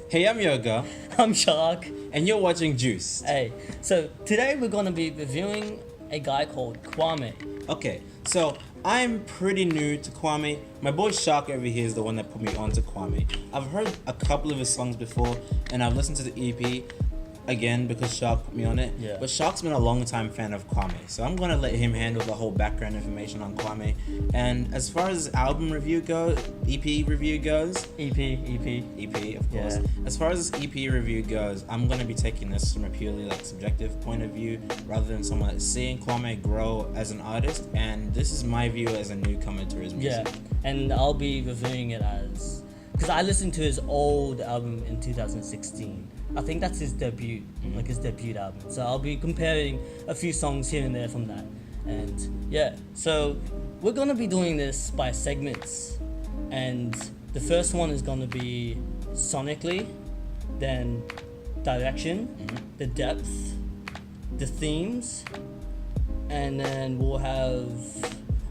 Hey, I'm Yoga, I'm Shark. and you're watching JUICED. Hey, so today we're gonna be reviewing a guy called Kwame. Okay, so I'm pretty new to Kwame. My boy Shark over here is the one that put me onto Kwame. I've heard a couple of his songs before, and I've listened to the EP again because Shark put me on it. Yeah. But Shark's been a long time fan of Kwame, so I'm gonna let him handle the whole background information on Kwame. And as far as album review goes, EP review goes, EP of course. Yeah. As far as this EP review goes, I'm gonna be taking this from a purely like subjective point of view, rather than someone that's seeing Kwame grow as an artist. And this is my view as a newcomer to his music. Yeah, and I'll be reviewing it as because I listened to his old album in 2016. I think that's his debut, like his debut album. So I'll be comparing a few songs here and there from that. And yeah, so we're gonna be doing this by segments. And the first one is gonna be sonically, then direction, the depth, the themes, and then we'll have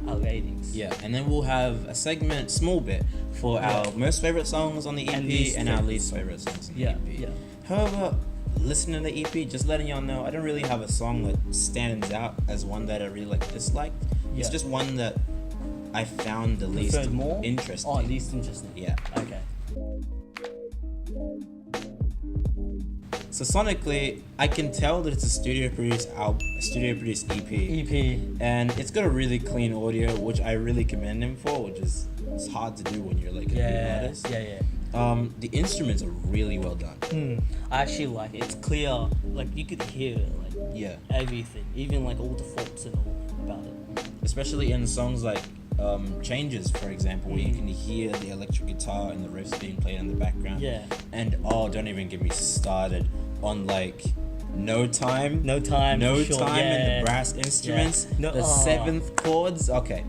our ratings. Yeah, and then we'll have a segment, small bit, for our most favorite songs on the EP and our least favorite songs on the EP. Yeah. However, listening to the EP, just letting y'all know, I don't really have a song that stands out as one that I really disliked. It's Yeah. just one that I found the least more? interesting. Oh, least interesting. Yeah. Okay. So sonically, I can tell that it's a studio produced EP. And it's got a really clean audio, which I really commend him for, which is it's hard to do when you're like a new artist. Yeah. The instruments are really well done. I actually like it. It's clear. Like you could hear everything, even like all the faults and all about it. Especially in songs like Changes, for example, where you can hear the electric guitar and the riffs being played in the background. Yeah. And don't even get me started on like No Time sure, and yeah. the brass instruments, Yeah. the seventh chords. Okay,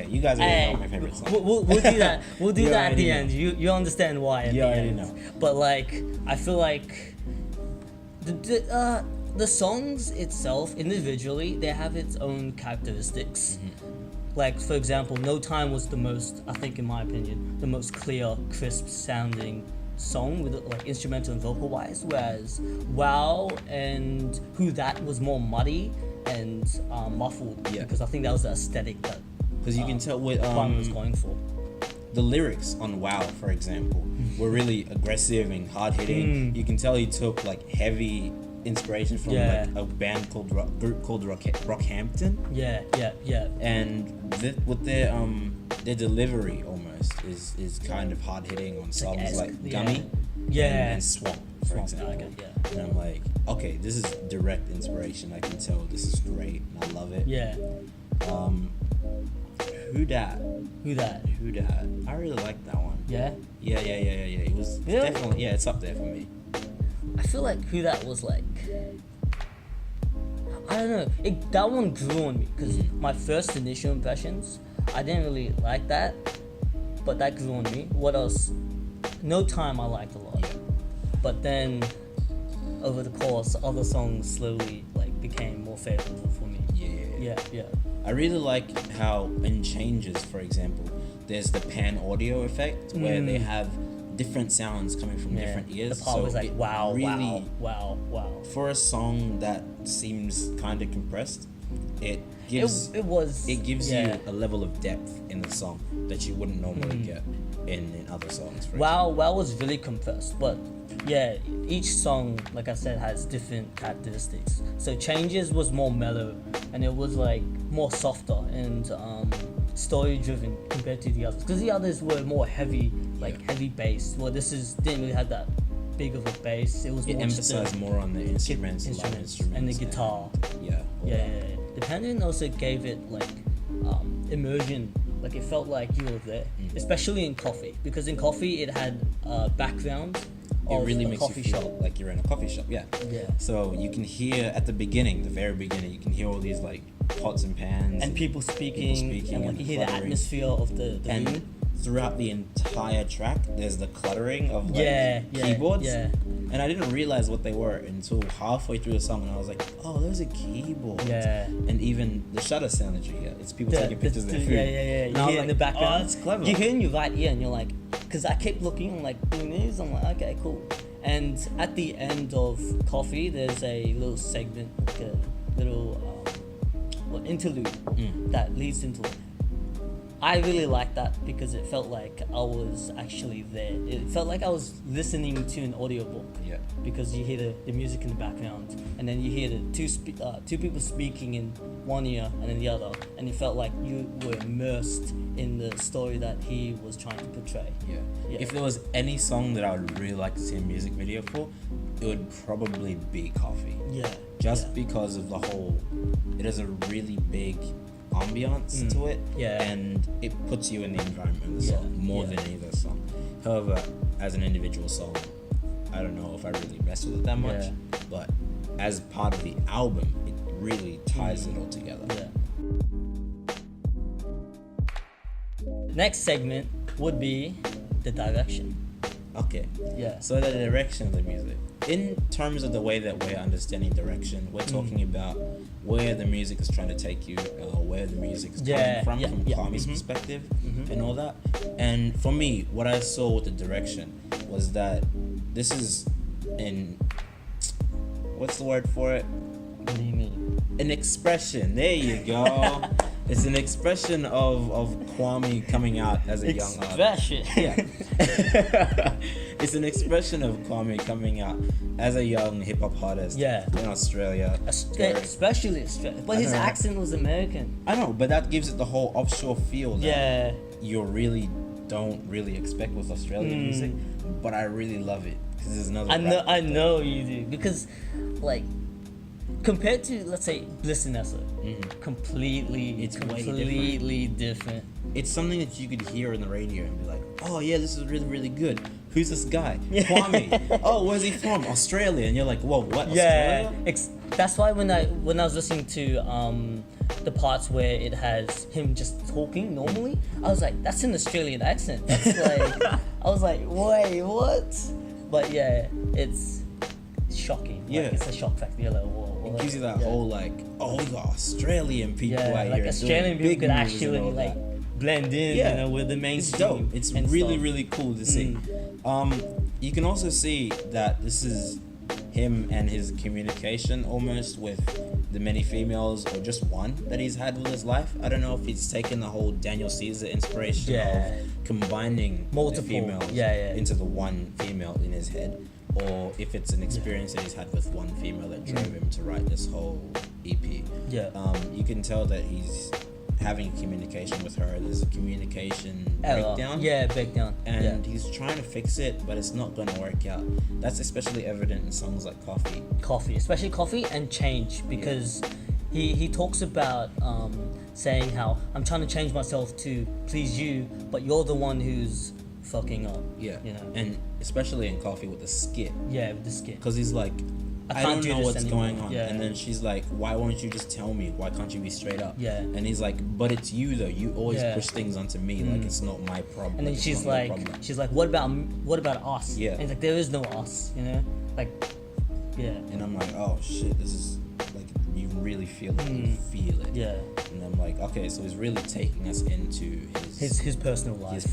you guys already know my favorite song. We'll do that. We'll do You that at already the know. end. You understand why at You the already end. know. But like, I feel like the songs itself individually, they have its own characteristics. Like for example, No Time was the most, I think in my opinion, the most clear, crisp sounding song with like instrumental and vocal wise, whereas Wow and Who That was more muddy and muffled, because I think that was the aesthetic that Because you can tell with Kwame was going for. the lyrics on Wow, for example, were really aggressive and hard hitting. You can tell he took like heavy inspiration from like a band called Rockhampton. Yeah. And with their delivery almost is kind of hard hitting on songs like Gummy and Swamp, for example. And I'm like, okay, this is direct inspiration. I can tell this is great and I love it. Yeah. Who Dat? I really like that one. Yeah. Yeah. It was definitely it's up there for me. I feel like Who That was like, I don't know. That one grew on me because my first initial impressions, I didn't really like that, but that grew on me. What else? No Time I liked a lot, but then over the course, other songs slowly like became more favorable for me. Yeah. I really like how in Changes, for example, there's the pan audio effect where they have different sounds coming from different ears. The part was like wow. For a song that seems kind of compressed, it gives you a level of depth in the song that you wouldn't normally get in other songs. Wow was really compressed, but yeah, each song, like I said, has different characteristics. So Changes was more mellow, and it was like more softer and story driven compared to the others, because the others were more heavy, heavy bass. Well, didn't really have that big of a bass. It was more emphasized more on the instruments and the guitar. Yeah. The pendant also gave it like immersion. Like it felt like you were there, especially in Coffee, because in Coffee it had background. It really makes you feel shop. like you're in a coffee shop. Yeah. So you can hear at the very beginning, you can hear all these like pots and pans and people speaking and like you hear the atmosphere of the room. Throughout the entire track, there's the cluttering of keyboards, and and I didn't realize what they were until halfway through the song, and I was like, oh, there's a keyboard. Yeah. And even the shutter sound that you hear, it's people taking pictures of their food. Yeah. You hear in the background. Oh, that's clever. You hear in your right ear, and you're like, because I kept looking, I'm like, doing this, I'm like, okay, cool. And at the end of Coffee, there's a little segment, like a little interlude that leads into it. I really liked that because it felt like I was actually there. It felt like I was listening to an audiobook. Yeah. Because you hear the music in the background, and then you hear the two people speaking in one ear and in the other, and it felt like you were immersed in the story that he was trying to portray. Yeah. If there was any song that I would really like to see a music video for, it would probably be Coffee. Yeah. Just because of the whole, it has a really big ambiance to it, and it puts you in the environment of the song more than any other song. However, as an individual song, I don't know if I really mess with it that much, but as part of the album, it really ties it all together. Next segment would be the direction. Okay. Yeah. So the direction of the music. In terms of the way that we're understanding direction, we're talking about where the music is trying to take you, where the music is coming from Kwame's perspective, and all that. And for me, what I saw with the direction was that this is what's the word for it? What do you mean? An expression. There you go. It's an expression of Kwame coming out as a young artist. Yeah. It's an expression of Kwame coming out as a young hip hop artist in Australia. Especially Australia. But his accent was American. I know, but that gives it the whole offshore feel that you really don't really expect with Australian music. But I really love it because there's another. I know you do, because like compared to, let's say, Bliss and Nessa, completely different. It's something that you could hear in the radio and be like, oh yeah, this is really, really good. Who's this guy? Kwame. Oh, where's he from? Australia. And you're like, whoa, what? Australia? That's why when I was listening to the parts where it has him just talking normally, I was like, that's an Australian accent. That's like, I was like, wait, what? But yeah, it's shocking. Like, it's a shock factor. You're like, whoa. It gives you that whole like, oh, we got Australian people out like here. Australian people could actually like blend in, you know, with the mainstream. It's dope. It's really, really cool to see. You can also see that this is him and his communication almost with the many females, or just one that he's had with his life. I don't know if he's taken the whole Daniel Caesar inspiration of combining multiple the females into the one female in his head, or if it's an experience that he's had with one female that drove him to write this whole EP. You can tell that he's having communication with her. There's a communication breakdown. Breakdown. And he's trying to fix it, but it's not going to work out. That's especially evident in songs like Coffee. Especially Coffee and Change, because he talks about saying how I'm trying to change myself to please you, but you're the one who's fucking up. You know? And especially in Coffee with the skit. With the skit. Because he's like, I don't know what's going on. And then she's like, why won't you just tell me? Why can't you be straight up? And he's like, but it's you though. You always push things onto me like it's not my problem. And then she's like, what about us? And it's like, there is no us, you know? Like, And I'm like, oh shit, this is like, you really feel it. You feel it. And I'm like, okay, so he's really taking us into his personal life.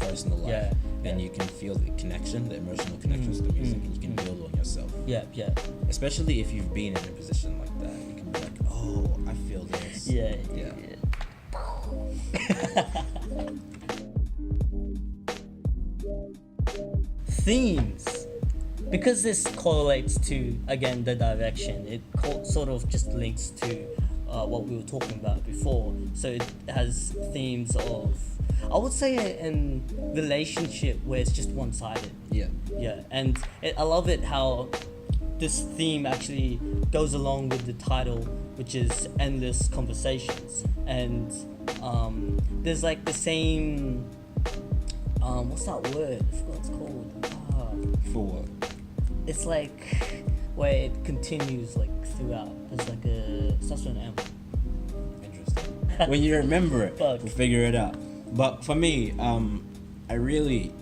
And you can feel the connection, the emotional connections to the music, and you can build on yourself. Especially if you've been in a position like that, you can be like, oh, I feel this. Themes. Because this correlates to, again, the direction, it sort of just links to what we were talking about before. So it has themes of, I would say, a relationship where it's just one-sided. And I love it how this theme actually goes along with the title, which is Endless Conversations. And there's like the same, what's that word? I forgot what it's called. For what? It's like where it continues like throughout. There's like it starts with an M. Interesting. When you remember it, we'll figure it out. But for me, I really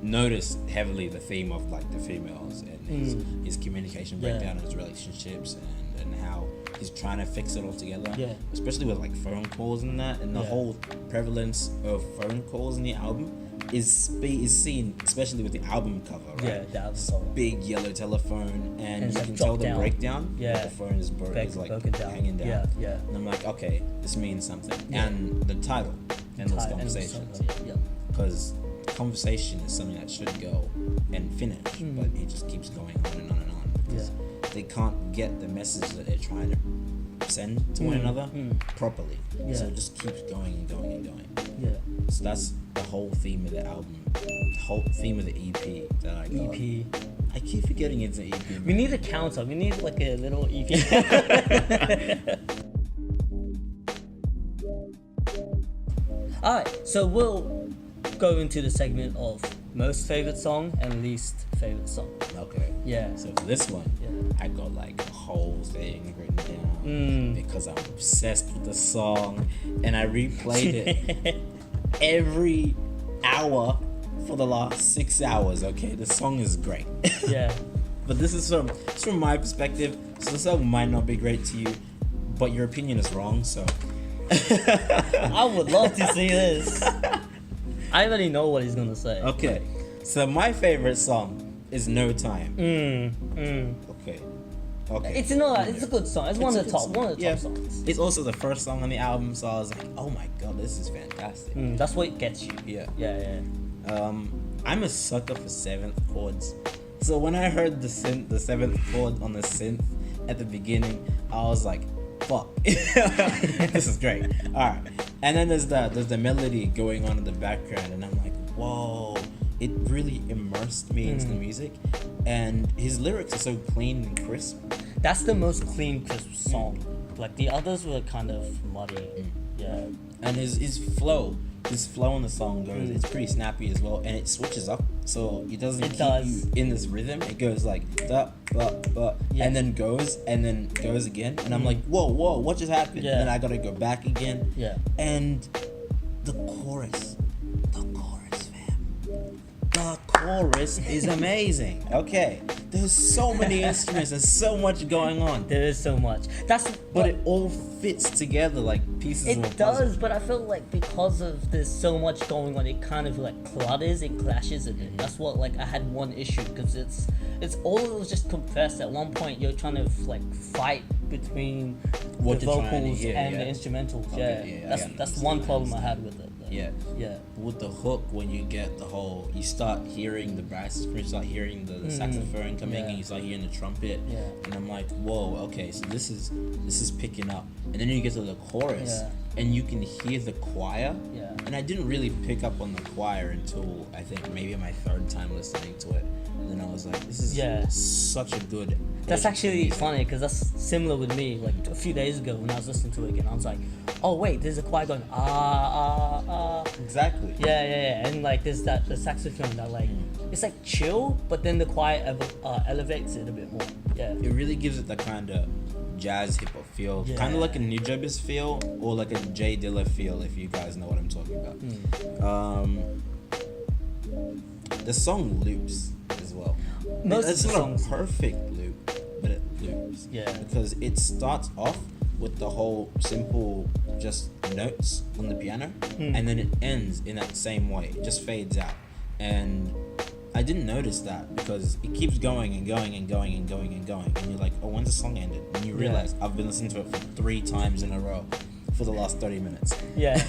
noticed heavily the theme of like the females and his communication breakdown in his relationships and how he's trying to fix it all together. Yeah. Especially with like phone calls and that, and the whole prevalence of phone calls in the album is seen, especially with the album cover, right? Yeah, the album cover. Big yellow telephone, and you like can tell the down. breakdown. Yeah. The phone is broken down. Hanging down. Yeah, yeah. And I'm like, okay, this means something. Yeah. And the title, Endless Conversations. Yeah. Because conversation is something that should go and finish, but it just keeps going on and on and on because they can't get the message that they're trying to send to one another properly. Yeah. So it just keeps going and going and going. Yeah. So that's the whole theme of the album, the whole theme of the EP that I got. EP. I keep forgetting it's an EP. We need a counter. We need like a little EP. Alright, so we'll go into the segment of most favorite song and least favorite song. Okay. Yeah. So for this one, I got like a whole thing written down because I'm obsessed with the song, and I replayed it every hour for the last 6 hours. Okay, the song is great. Yeah. But this is from my perspective, so the song might not be great to you, but your opinion is wrong. So I would love to see this. I already know what he's gonna say. Okay, so my favorite song is No Time. Okay. It's a good song. It's one of the top songs. It's also the first song on the album, so I was like, oh my god, this is fantastic. That's what gets you. Yeah. I'm a sucker for seventh chords. So when I heard the seventh chord on the synth at the beginning, I was like, fuck. This is great. Alright. And then there's the melody going on in the background, and I'm like, whoa. It really immersed me into the music, and his lyrics are so clean and crisp. That's the most clean, crisp song. Like the others were kind of muddy. Yeah. And his flow in the song goes, it's pretty snappy as well, and it switches up, so it doesn't keep you in this rhythm. It goes like da, and then goes again, and I'm like, whoa, what just happened? And then I gotta go back again. Yeah. And the chorus, fam. The chorus is amazing. Okay, there's so many instruments, there's so much going on. There is so much. But it all fits together like pieces of a puzzle. It does, but I feel like because of there's so much going on, it kind of like clutters, it clashes a bit. That's what I had one issue, because it's all it was just compressed. At one point, you're trying to like fight between the vocals and the instrumentals. Okay, that's one problem I had with it. Yeah. With the hook, when you get you start hearing the brass, you start hearing the saxophone coming, and you start hearing the trumpet, and I'm like, whoa, okay, so this is picking up, and then you get to the chorus, and you can hear the choir, and I didn't really pick up on the choir until I think maybe my third time listening to it, and then I was like, this is such a good. That's actually funny, because that's similar with me. Like a few days ago when I was listening to it again, I was like, oh wait, there's a choir going Exactly. Yeah. And like there's the saxophone that like it's like chill, but then the choir elevates it a bit more. Yeah. It really gives it that kind of jazz hip hop feel, kind of like a Nujabes feel, or like a Jay Dilla feel, if you guys know what I'm talking about. The song loops as well. It's not a perfect loop, but it loops. Yeah. Because it starts off with the whole simple just notes on the piano, and then it ends in that same way. It just fades out. And I didn't notice that because it keeps going and going and going and going and going. And you're like, oh, when's the song ended? And you realize I've been listening to it for 3 times in a row for the last 30 minutes. Yeah.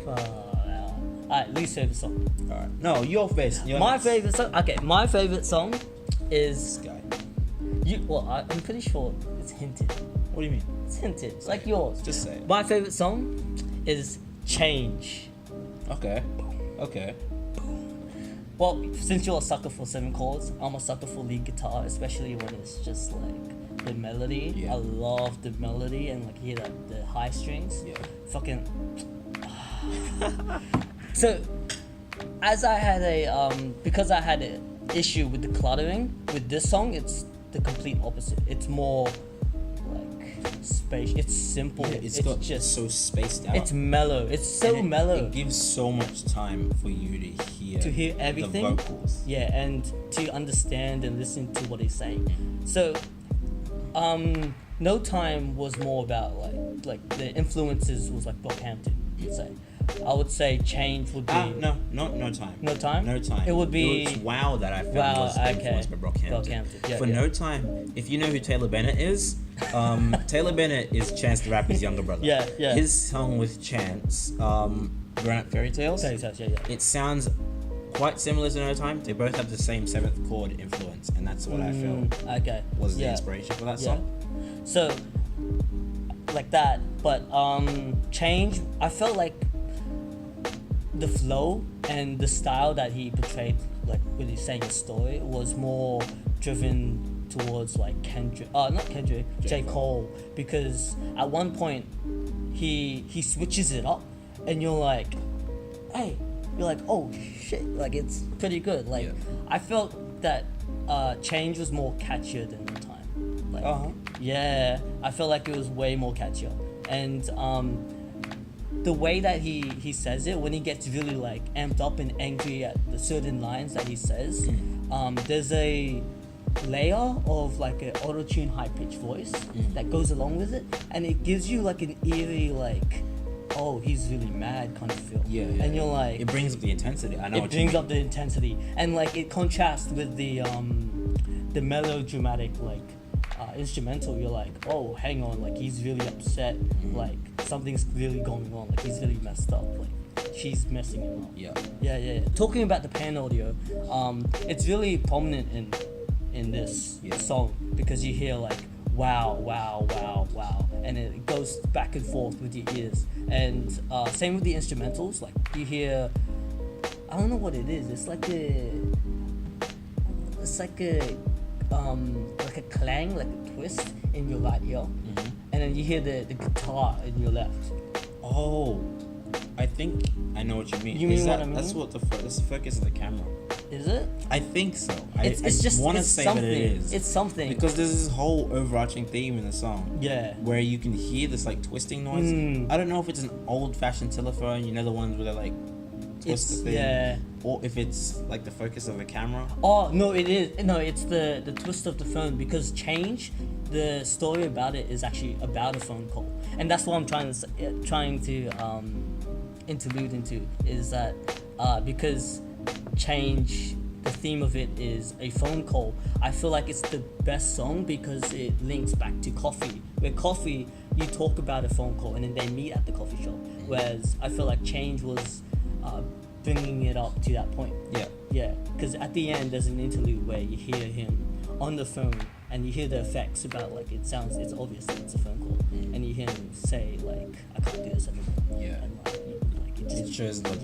Alright, least favorite song. Alright. No, your face. My favorite song. Okay, my favorite song is. This guy. I'm pretty sure it's hinted. What do you mean? It's hinted. It's like yours. Just say it. My favorite song is Change. Okay. Well, since you're a sucker for 7 chords, I'm a sucker for lead guitar, especially when it's just like the melody. Yeah. I love the melody and like hear the high strings. Yeah. Fucking. So, as I had because I had an issue with the cluttering with this song, it's the complete opposite. It's more like space. It's simple. Yeah, it's just so spaced out. It's mellow. It's so mellow. It gives so much time for you to hear everything. The vocals. Yeah, and to understand and listen to what he's saying. So, No Time was more about like the influences was like Brockhampton, you'd say. I would say Change would be No Time. No Time? No Time. It would be It was Wow that I found was influenced by Brockhampton. Yeah, For No Time, if you know who Taylor Bennett is, Taylor Bennett is Chance the Rapper's younger brother. Yeah. His song with Chance, Grown Up Fairy Tales. Yeah. It sounds quite similar to No Time. They both have the same 7th chord influence, and that's what I felt was the inspiration for that song. So, like that, but Change, I felt like the flow and the style that he portrayed, like when he's saying a story, was more driven towards like J. Cole, because at one point he switches it up, and you're like, oh shit, like it's pretty good. Like I felt that Change was more catchier than No Time. Like, yeah, I felt like it was way more catchier, and the way that he says it, when he gets really like amped up and angry at the certain lines that he says, there's a layer of like an auto-tune high-pitched voice that goes along with it, and it gives you like an eerie like, oh, he's really mad kind of feel. And you're like, it brings up the intensity. I know it brings up the intensity, and like it contrasts with the melodramatic like instrumental. You're like, oh, hang on, like he's really upset, like something's really going on, like he's really messed up, like she's messing him up. Yeah. Talking about the pan audio, it's really prominent in this song, because you hear like wow, and it goes back and forth with your ears, and same with the instrumentals. Like you hear, I don't know what it is, it's like a clang, like a twist in your right ear, and then you hear the guitar in your left. Oh, I think I know what you mean. You mean what I mean? That's what that's the focus of the camera. Is it? I think so. It's just want to say that it is. It's something. Because there's this whole overarching theme in the song. Yeah. Where you can hear this like twisting noise. I don't know if it's an old-fashioned telephone, you know, the ones where they like twist the thing. Yeah. Or if it's like the focus of the camera. Oh no, it is. No, it's the twist of the phone, because Change, the story about it is actually about a phone call, and that's what I'm trying to interlude into, is that because Change, the theme of it is a phone call. I feel like it's the best song because it links back to Coffee, where Coffee, you talk about a phone call and then they meet at the coffee shop, whereas I feel like Change was bringing it up to that point. Yeah, because at the end there's an interlude where you hear him on the phone and you hear the effects about like it's obvious that it's a phone call, and you hear him say like, I can't do this anymore. And like it shows like,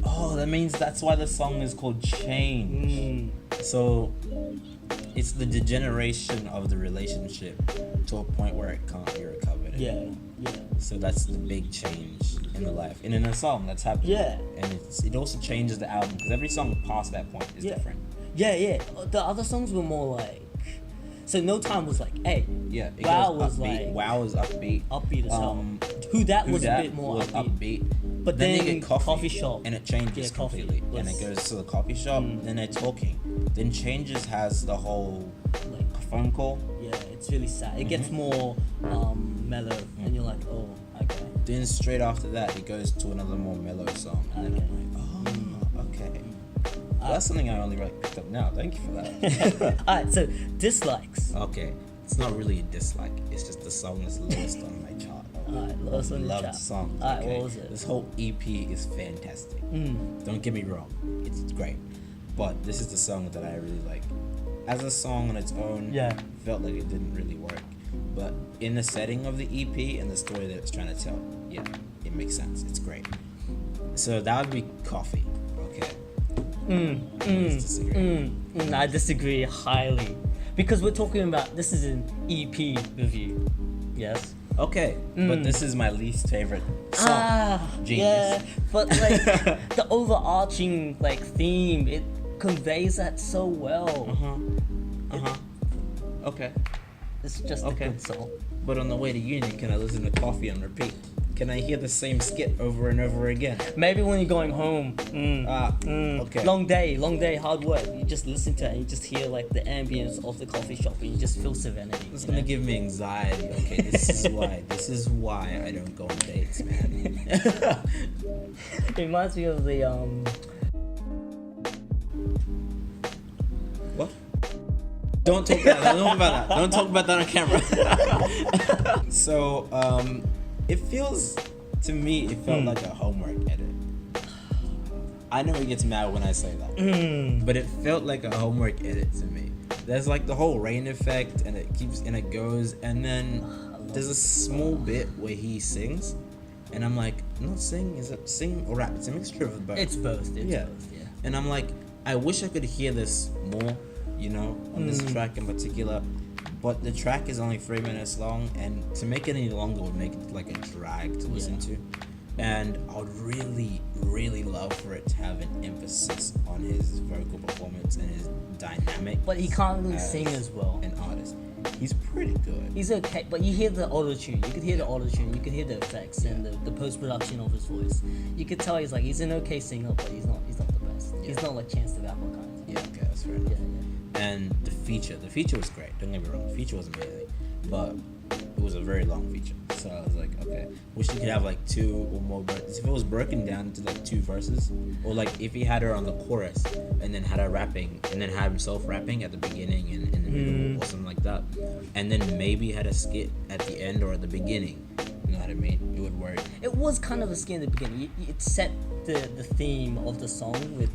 oh, that means that's why the song is called Change. So it's the degeneration of the relationship to a point where it can't be recovered anymore. So that's the big change in the life, and in a song that's happening. And it also changes the album, because every song past that point is different. The other songs were more like, so No Time was like, hey, Wow was upbeat. Like, Wow was upbeat as hell. Who That was a bit more upbeat. But then they get coffee shop, and it changes completely, and it goes to the coffee shop. Then they're talking. Then Changes has the whole like phone call. It's really sad. It gets more mellow, and you're like, oh, okay. Then straight after that, it goes to another more mellow song, and then I'm like, oh, okay. Well, that's something I only picked up now. Thank you for that. Alright, so dislikes. Okay, it's not really a dislike. It's just the song that's lowest on my chart. Alright, lowest on the chart. Loved songs. Alright, what was it? This whole EP is fantastic. Don't get me wrong, it's great. But this is the song that I really like. As a song on its own, felt like it didn't really work. But in the setting of the EP and the story that it's trying to tell, it makes sense. It's great. So that would be Coffee. Okay. I disagree highly, because we're talking about, this is an EP review. Yes. Okay, but this is my least favorite song. Genius. But like the overarching like theme, it conveys that so well. Okay. It's just a good song. But on the way to uni, can I listen to Coffee on repeat? Can I hear the same skit over and over again? Maybe when you're going home. Okay. Long day, hard work. You just listen to it and you just hear like the ambience of the coffee shop and you just feel serenity. It's gonna give me anxiety. Okay, this is why I don't go on dates, man. It reminds me of the What? Don't talk about that. Don't talk about that on camera. So, it feels, to me, it felt like a homework edit. I know he gets mad when I say that, but it felt like a homework edit to me. There's like the whole rain effect, and it goes, and then there's a small bit where he sings, and I'm like, not sing, is it sing or rap? It's a mixture of both. It's both. Yeah. And I'm like, I wish I could hear this more, on this track in particular. But the track is only 3 minutes long, and to make it any longer would make it like a drag to listen to. And I would really, really love for it to have an emphasis on his vocal performance and his dynamic. But he can't really sing as well. An artist. He's pretty good. He's okay, but you hear the auto-tune. You could hear the auto-tune. You could hear the effects and the post-production of his voice. You could tell he's an okay singer, but he's not the best. Yeah. He's not like Chance the Rapper kind of. Yeah, okay, that's fair enough. And the feature was great. Don't get me wrong, the feature was amazing, but it was a very long feature. So I was like, okay, wish you could have like 2 or more verses. If it was broken down into like 2 verses, or like if he had her on the chorus and then had her rapping and then had himself rapping at the beginning and in the middle or something like that, and then maybe had a skit at the end or at the beginning. You know what I mean? It would work. It was kind of a skit in the beginning. It set the theme of the song with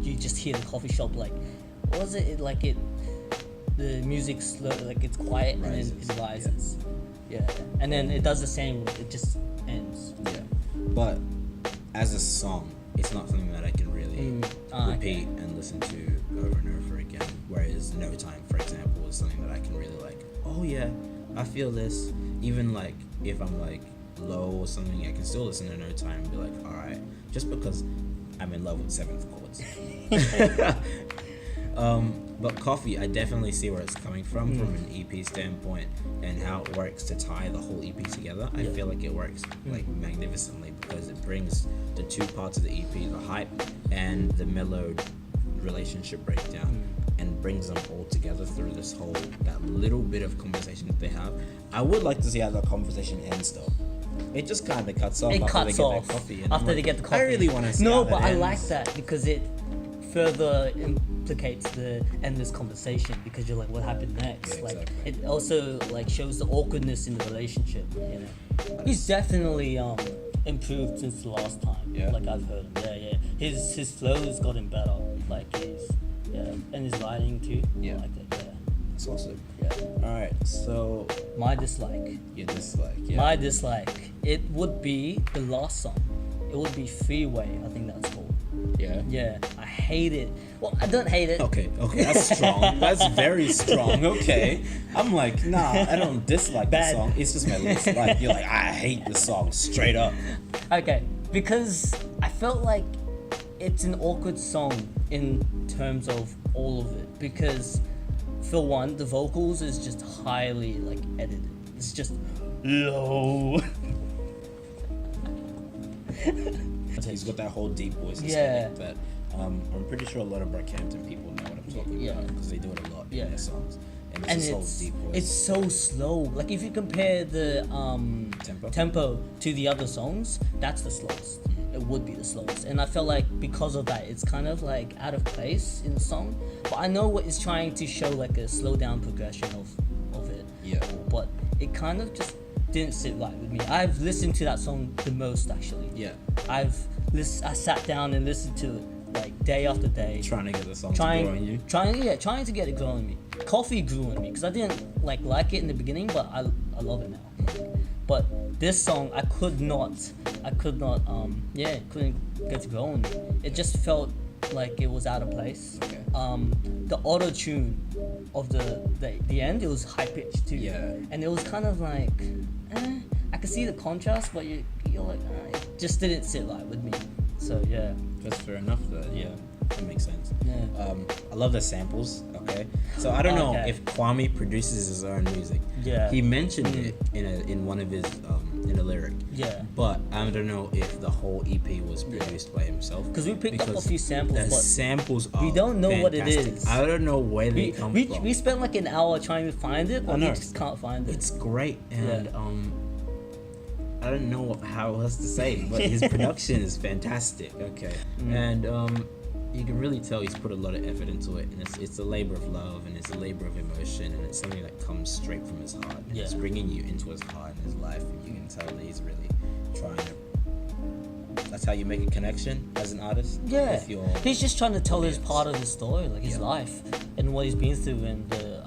you just hear the coffee shop like. Was it like the music slow, like it's quiet and then it rises, and then it does the same. It just ends. Yeah, but as a song, it's not something that I can really repeat and listen to over and over again. Whereas No Time, for example, is something that I can really like. Oh yeah, I feel this. Even like if I'm like low or something, I can still listen to No Time and be like, all right, just because I'm in love with 7th chords. But Coffee, I definitely see where it's coming from an EP standpoint and how it works to tie the whole EP together. I feel like it works like magnificently because it brings the 2 parts of the EP, the hype and the mellowed relationship breakdown, and brings them all together through that little bit of conversation that they have. I would like to see how that conversation ends though. It just kind of cuts off after they get their coffee. And after they get the coffee. I really want to see No, how but that I ends. like that because it further implicates the endless conversation because you're like, what happened next? Yeah, like exactly. it also like shows the awkwardness in the relationship. He's definitely improved since the last time. Yeah. Like I've heard him. His flow has gotten better. Like and his writing too. Yeah. I like it. Yeah. It's awesome. Yeah. All right, so My dislike. your dislike. Yeah. My dislike. It would be the last song. It would be Freeway. I think that's called. Yeah. Yeah, I hate it. Well, I don't hate it. Okay, that's strong. That's very strong. Okay. I'm like, nah, I don't dislike the song. It's just my least like. You're like, I hate the song straight up. Okay, because I felt like it's an awkward song in terms of all of it. Because for one, the vocals is just highly like edited. It's just low. He's got that whole deep voice that I'm pretty sure a lot of Brockhampton people know what I'm talking about because they do it a lot in their songs. And it's whole deep voice. It's so slow. Like if you compare the tempo to the other songs, that's the slowest. It would be the slowest. And I felt like because of that, it's kind of like out of place in the song. But I know what it's trying to show, like a slow down progression of it. Yeah. But it kind of just didn't sit right with me. I've listened to that song the most actually. Yeah. I sat down and listened to it like day after day. Trying to get the song to grow on you. Trying to get it growing on me. Coffee grew on me because I didn't like it in the beginning, but I love it now. But this song I couldn't get to grow on me. It just felt like it was out of place. Okay. The auto tune of the end, it was high pitched too. Yeah. And it was kind of like, I could see the contrast, but you're like, it just didn't sit right with me. So yeah. That's fair enough though. Yeah. That makes sense. Yeah. I love the samples. Okay, so I don't know if Kwame produces his own music. Yeah. He mentioned it in one of his in a lyric. Yeah. But I don't know if the whole EP was produced by himself. Because we picked up a few samples. The samples are we don't know fantastic. what it is. I don't know where they come from. We spent like an hour trying to find it, but we just can't find it. It's great, and I don't know how else to say, but his production is fantastic. Okay, and you can really tell he's put a lot of effort into it, and it's a labor of love, and it's a labor of emotion, and it's something that comes straight from his heart. And it's bringing you into his heart and his life, and you can tell that he's really trying to. That's how you make a connection as an artist. Yeah, with your he's just trying to tell his part of his story, like his life and what he's been through, and the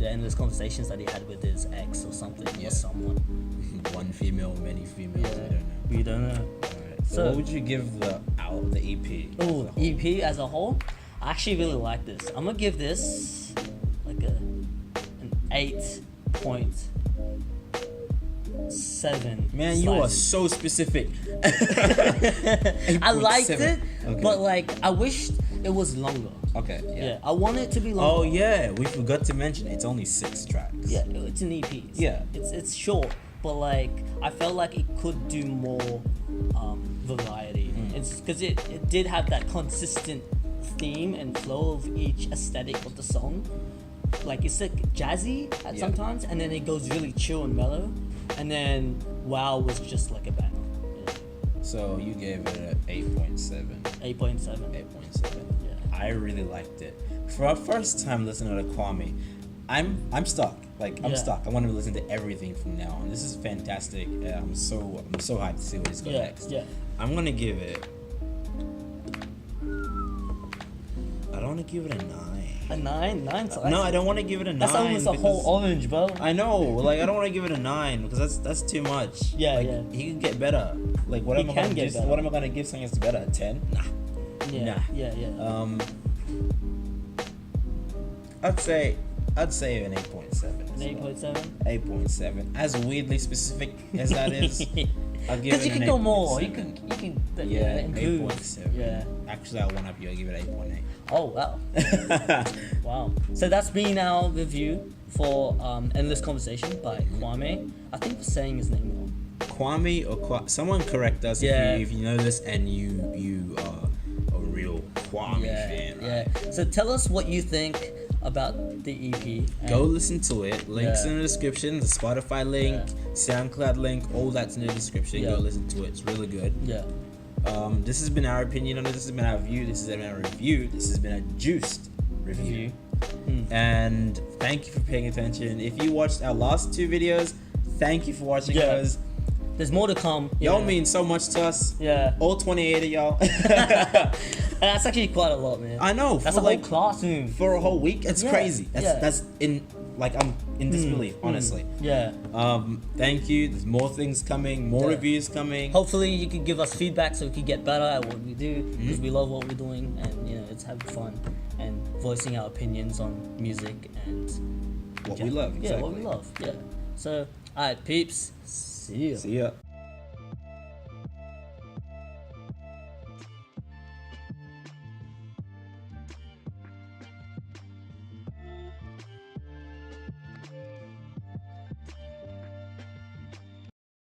endless conversations that he had with his ex or something or someone. One female, many females. Yeah. We don't know. Alright. So what would you give the EP? Oh, EP as a whole? I actually really like this. I'm gonna give this like an 8.7. Man, you are so specific. I liked it, but like I wished it was longer. Okay. Yeah. I want it to be longer. Oh yeah, we forgot to mention it's only 6 tracks. Yeah, it's an EP. It's short, but like I felt like it could do more variety. It's because it did have that consistent theme and flow of each aesthetic of the song. Like it's like jazzy at sometimes, and then it goes really chill and mellow, and then Wow was just like a banger. So you gave it an 8.7. 8.7. 8.7. I really liked it. For our first time listening to Kwame, I'm stuck. Like I'm stuck. I want to listen to everything from now on. This is fantastic. I'm so hyped to see what he's got next. Yeah. I'm gonna give it. I don't want to give it a 9. A 9? 9? No, I don't want to give it a 9. That's almost a whole orange, bro. I know. Like I don't want to give it a 9 because that's too much. Yeah, like, he can get better. Like what am I gonna give something that's better? A 10? Nah. Yeah. I'd say an 8.7. An 8.7? 8.7. As weirdly specific as that is, I'll give it an 8.7. Because you can go more. You can improve. 8.7. Yeah. Actually, I'll one up you. I'll give it 8.8. Oh, wow. Wow. So that's been our review for Endless Conversation by Kwame. I think we're saying his name wrong. Kwame or someone correct us if you know this and you are a real Kwame fan, right? Yeah. So tell us what you think about the EP. Go listen to it. Links in the description. The Spotify link, SoundCloud link, all that's in the description. Go listen to it. It's really good. Yeah. This has been our opinion on it. This has been our view. This has been our review. This has been a juiced review. And thank you for paying attention. If you watched our last 2 videos, thank you for watching those. There's more to come. Y'all mean so much to us. Yeah. All 28 of y'all. That's actually quite a lot, man. I know. That's a whole classroom. For a whole week? It's crazy. That's I'm in disbelief, honestly. Yeah. Thank you. There's more things coming, more reviews coming. Hopefully you can give us feedback so we can get better at what we do, because we love what we're doing, and it's having fun and voicing our opinions on music and what we love. Exactly. Yeah, what we love. Yeah. So, alright, peeps. See ya.